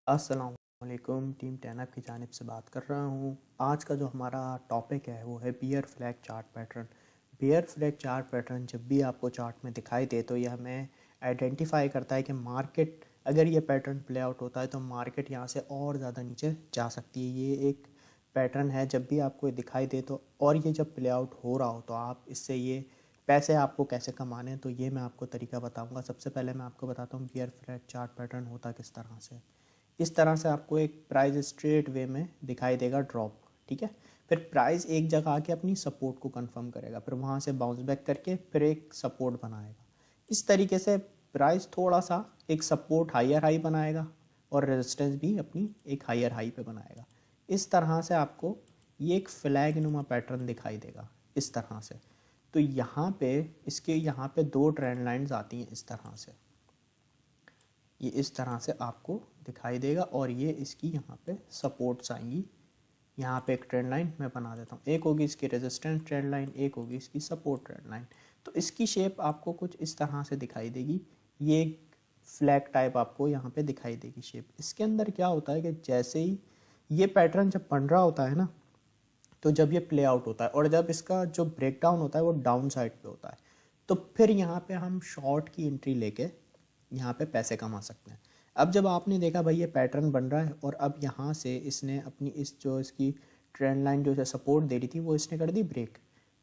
अस्सलाम वालेकुम, टीम 10 की जानिब से बात कर रहा हूँ। आज का जो हमारा टॉपिक है वो है bear flag chart pattern. Bear flag chart pattern जब भी आपको चार्ट में दिखाई दे तो यह हमें आइडेंटिफाई करता है कि मार्केट अगर ये पैटर्न प्ले आउट होता है तो मार्केट यहाँ से और ज़्यादा नीचे जा सकती है। ये एक पैटर्न है, जब भी आपको ये दिखाई दे तो और ये जब प्ले आउट हो रहा हो तो आप इससे ये पैसे आपको कैसे कमाने हैं तो ये मैं आपको तरीका बताऊंगा। सबसे पहले मैं आपको बताता हूँ बियर फ्लैग चार्ट पैटर्न होता किस तरह से। इस तरह से आपको एक प्राइस स्ट्रेट वे में दिखाई देगा ड्रॉप, ठीक है। फिर प्राइस एक जगह आके अपनी सपोर्ट को कंफर्म करेगा, फिर वहाँ से बाउंस बैक करके फिर एक सपोर्ट बनाएगा। इस तरीके से प्राइस थोड़ा सा एक सपोर्ट हायर हाई बनाएगा और रेजिस्टेंस भी अपनी एक हायर हाई पे बनाएगा। इस तरह से आपको ये एक फ्लैग नुमा पैटर्न दिखाई देगा इस तरह से। तो यहाँ पे इसके यहाँ पे दो ट्रेंड लाइंस आती हैं इस तरह से, ये इस तरह से आपको दिखाई देगा और ये इसकी यहाँ पे सपोर्ट्स आएंगी। यहाँ पे एक ट्रेंड लाइन मैं बना देता हूँ, एक होगी इसकी रेजिस्टेंस ट्रेंड लाइन, एक होगी इसकी सपोर्ट ट्रेंड लाइन। तो इसकी शेप आपको कुछ इस तरह से दिखाई देगी। ये एक फ्लैग टाइप आपको यहाँ पे दिखाई देगी शेप। इसके अंदर क्या होता है कि जैसे ही ये पैटर्न जब बन रहा होता है ना, तो जब ये प्ले आउट होता है और जब इसका जो ब्रेक डाउन होता है वो डाउन साइड पे होता है, तो फिर यहाँ पे हम शॉर्ट की एंट्री लेके यहाँ पे पैसे कमा सकते हैं। अब जब आपने देखा भाई ये पैटर्न बन रहा है और अब यहाँ से इसने अपनी इस जो इसकी ट्रेंड लाइन जो सपोर्ट दे रही थी वो इसने कर दी ब्रेक,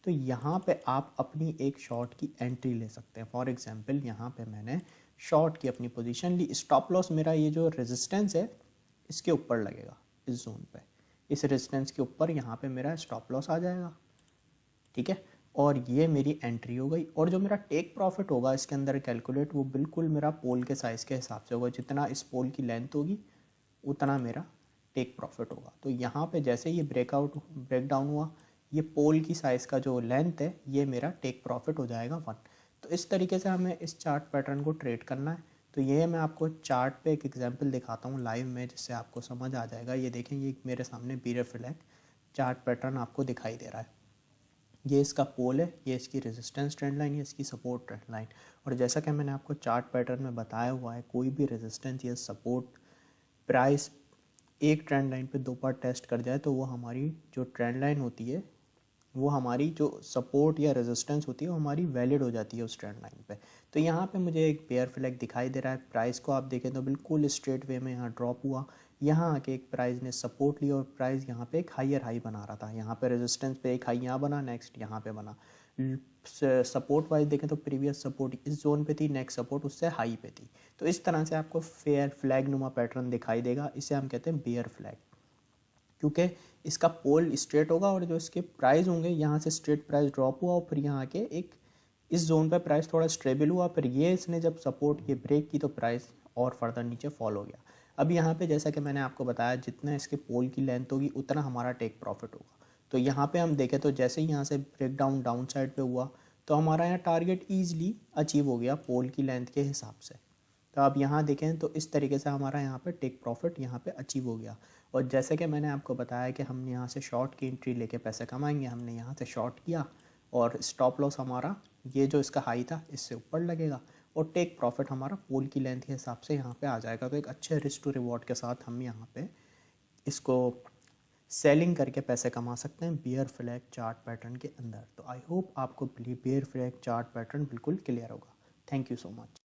तो यहाँ पे आप अपनी एक शॉर्ट की एंट्री ले सकते हैं। फॉर एग्जांपल यहाँ पे मैंने शॉर्ट की अपनी पोजीशन ली। स्टॉप लॉस मेरा ये जो रेजिस्टेंस है इसके ऊपर लगेगा, इस जोन पे, इस रेजिस्टेंस के ऊपर यहाँ पे मेरा स्टॉप लॉस आ जाएगा, ठीक है। और ये मेरी एंट्री हो गई और जो मेरा टेक प्रॉफिट होगा इसके अंदर कैलकुलेट, वो बिल्कुल मेरा पोल के साइज़ के हिसाब से होगा। जितना इस पोल की लेंथ होगी उतना मेरा टेक प्रॉफिट होगा। तो यहाँ पे जैसे ये ब्रेक डाउन हुआ, ये पोल की साइज़ का जो लेंथ है ये मेरा टेक प्रॉफिट हो जाएगा 1। तो इस तरीके से हमें इस चार्ट पैटर्न को ट्रेड करना है। तो ये मैं आपको चार्ट पे एक एग्जांपल दिखाता हूँ लाइव में, जिससे आपको समझ आ जाएगा। ये देखें, ये मेरे सामने बियर फ्लैग चार्ट पैटर्न आपको दिखाई दे रहा है। ये इसका पोल है, ये इसकी रेजिस्टेंस ट्रेंड लाइन, ये इसकी सपोर्ट ट्रेंड लाइन। और जैसा कि मैंने आपको चार्ट पैटर्न में बताया हुआ है, कोई भी रेजिस्टेंस या सपोर्ट प्राइस एक ट्रेंड लाइन पे 2 बार टेस्ट कर जाए तो वो हमारी जो ट्रेंड लाइन होती है, वो हमारी जो सपोर्ट या रेजिस्टेंस होती है वो हमारी वैलिड हो जाती है उस ट्रेंड लाइन पे। तो यहाँ पे मुझे एक बेयर फ्लैग दिखाई दे रहा है। प्राइस को आप देखें तो बिल्कुल स्ट्रेट वे में यहाँ ड्रॉप हुआ, यहाँ आके एक प्राइस ने सपोर्ट लिया और प्राइस यहाँ पे एक हायर हाई बना रहा था। यहाँ पे रेजिस्टेंस पे एक हाई यहाँ बना, नेक्स्ट यहाँ पे बना। सपोर्ट वाइज देखें तो प्रीवियस सपोर्ट इस जोन पे थी, नेक्स्ट सपोर्ट उससे हाई पे थी। तो इस तरह से आपको फेयर फ्लैग नुमा पैटर्न दिखाई देगा। इसे हम कहते हैं बेयर फ्लैग, क्योंकि इसका पोल स्ट्रेट होगा और जो इसके प्राइस होंगे, यहाँ से स्ट्रेट प्राइस ड्रॉप हुआ और फिर यहाँ के एक इस जोन पे प्राइस थोड़ा स्टेबल हुआ, फिर ये इसने जब सपोर्ट ये ब्रेक की तो प्राइस और फर्दर नीचे फॉल हो गया। अब यहाँ पे जैसा कि मैंने आपको बताया, जितना इसके पोल की लेंथ होगी उतना हमारा टेक प्रॉफिट होगा। तो यहाँ पे हम देखें तो जैसे ही यहाँ से ब्रेक डाउन साइड पे हुआ तो हमारा यहाँ टारगेट ईजिली अचीव हो गया पोल की लेंथ के हिसाब से। तो आप यहाँ देखें तो इस तरीके से हमारा यहाँ पे टेक प्रॉफिट यहाँ पे अचीव हो गया। और जैसे कि मैंने आपको बताया कि हम यहाँ से शॉर्ट की एंट्री लेके पैसे कमाएंगे, हमने यहाँ से शॉर्ट किया और स्टॉप लॉस हमारा ये जो इसका हाई था इससे ऊपर लगेगा और टेक प्रॉफिट हमारा पोल की लेंथ के हिसाब से यहाँ पे आ जाएगा। तो एक अच्छे रिस्क टू रिवॉर्ड के साथ हम यहाँ पे इसको सेलिंग करके पैसे कमा सकते हैं बियर फ्लैग चार्ट पैटर्न के अंदर। तो आई होप आपको बियर फ्लैग चार्ट पैटर्न बिल्कुल क्लियर होगा। Thank you so much.